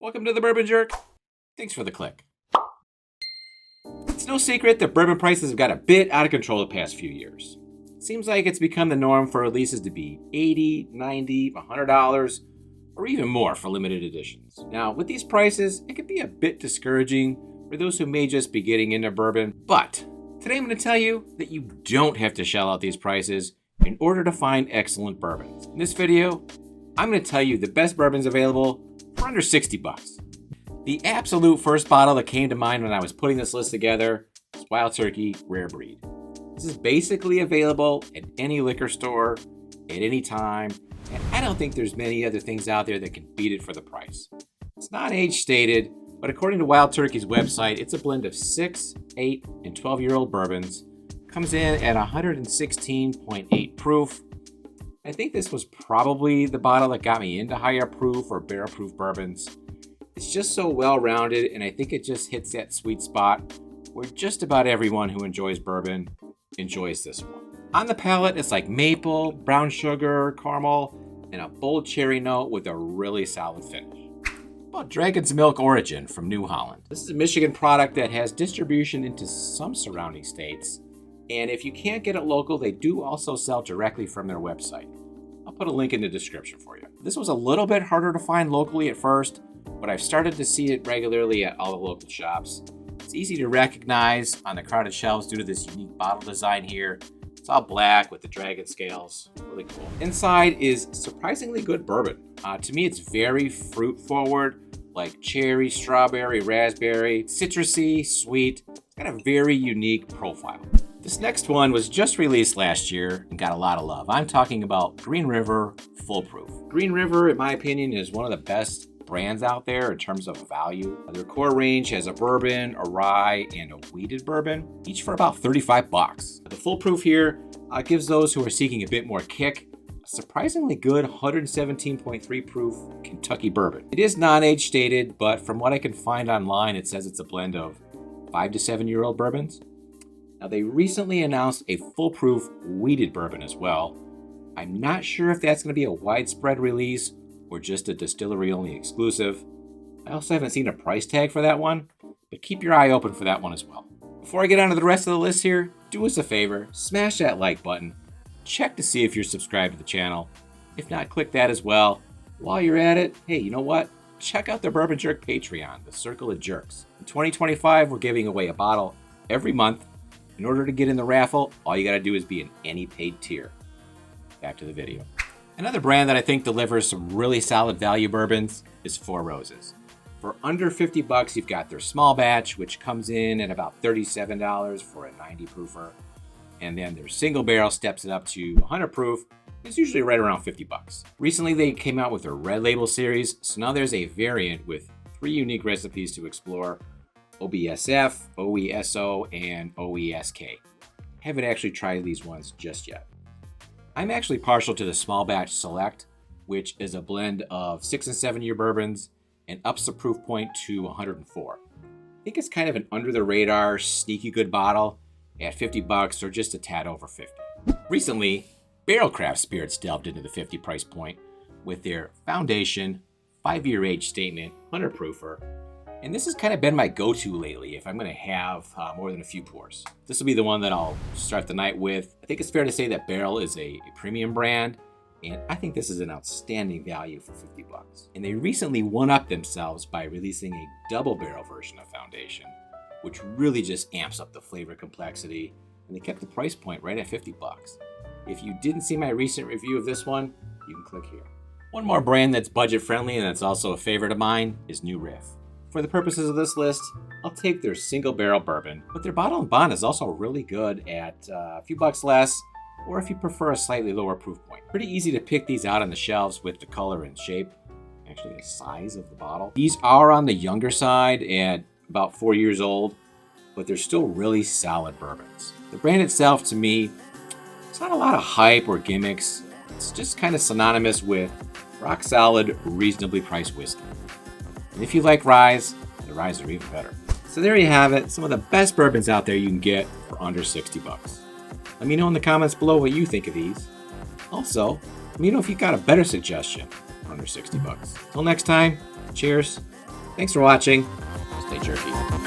Welcome to the Bourbon Jerk. Thanks for the click. It's no secret that bourbon prices have got a bit out of control the past few years. It seems like it's become the norm for releases to be $80, $90, $100, or even more for limited editions. Now, with these prices, it can be a bit discouraging for those who may just be getting into bourbon, but today I'm going to tell you that you don't have to shell out these prices in order to find excellent bourbons. In this video, I'm going to tell you the best bourbons available for under 60 bucks. The absolute first bottle that came to mind when I was putting this list together is Wild Turkey Rare Breed. This is basically available at any liquor store at any time, and I don't think there's many other things out there that can beat it for the price. It's not age stated, but according to Wild Turkey's website, it's a blend of 6, 8, and 12-year-old bourbons. Comes in at 116.8 proof. I think this was probably the bottle that got me into higher proof or barrel proof bourbons. It's just so well-rounded, and I think it just hits that sweet spot where just about everyone who enjoys bourbon enjoys this one. On the palate, it's like maple, brown sugar, caramel, and a bold cherry note with a really solid finish. About Dragon's Milk Origin from New Holland. This is a Michigan product that has distribution into some surrounding states, and if you can't get it local, they do also sell directly from their website. I'll put a link in the description for you. This was a little bit harder to find locally at first, but I've started to see it regularly at all the local shops. It's easy to recognize on the crowded shelves due to this unique bottle design here. It's all black with the dragon scales. Really cool. Inside is surprisingly good bourbon. To me, it's very fruit forward, like cherry, strawberry, raspberry, citrusy, sweet. It's got a very unique profile. This next one was just released last year and got a lot of love. I'm talking about Green River Foolproof. Green River, in my opinion, is one of the best brands out there in terms of value. Their core range has a bourbon, a rye, and a wheated bourbon, each for about 35 bucks. The Foolproof here gives those who are seeking a bit more kick a surprisingly good 117.3 proof Kentucky bourbon. It is non-age stated, but from what I can find online, it says it's a blend of 5 to 7-year-old bourbons. Now, they recently announced a Foolproof wheated bourbon as well. I'm not sure if that's going to be a widespread release or just a distillery-only exclusive. I also haven't seen a price tag for that one, but keep your eye open for that one as well. Before I get on to the rest of the list here, do us a favor, smash that like button. Check to see if you're subscribed to the channel. If not, click that as well. While you're at it, hey, you know what? Check out the Bourbon Jerk Patreon, the Circle of Jerks. In 2025, we're giving away a bottle every month. In order to get in the raffle, all you gotta do is be in any paid tier. Back to the video. Another brand that I think delivers some really solid value bourbons is Four Roses. For under 50 bucks, you've got their small batch, which comes in at about $37 for a 90 proofer. And then their single barrel steps it up to 100 proof. It's usually right around 50 bucks. Recently, they came out with their Red Label series, so now there's a variant with 3 unique recipes to explore: OBSF, OESO, and OESK. Haven't actually tried these ones just yet. I'm actually partial to the Small Batch Select, which is a blend of 6 and 7 year bourbons and ups the proof point to 104. I think it's kind of an under the radar, sneaky good bottle at 50 bucks or just a tad over 50. Recently, Barrell Craft Spirits delved into the 50 price point with their Foundation 5-year age statement 100 proofer. And this has kind of been my go-to lately if I'm going to have more than a few pours. This will be the one that I'll start the night with. I think it's fair to say that Barrell is a premium brand, and I think this is an outstanding value for 50 bucks. And they recently one-upped themselves by releasing a double barrel version of Foundation, which really just amps up the flavor complexity, and they kept the price point right at 50 bucks. If you didn't see my recent review of this one, you can click here. One more brand that's budget-friendly and that's also a favorite of mine is New Riff. For the purposes of this list, I'll take their single barrel bourbon, but their bottle and bond is also really good at a few bucks less, or if you prefer a slightly lower proof point. Pretty easy to pick these out on the shelves with the color and shape, actually the size of the bottle. These are on the younger side at about 4 years old, but they're still really solid bourbons. The brand itself, to me, it's not a lot of hype or gimmicks. It's just kind of synonymous with rock solid, reasonably priced whiskey. And if you like ryes, the ryes are even better. So there you have it, some of the best bourbons out there you can get for under 60 bucks. Let me know in the comments below what you think of these. Also, let me know if you've got a better suggestion for under 60 bucks. Till next time, cheers Thanks for watching. Stay jerky.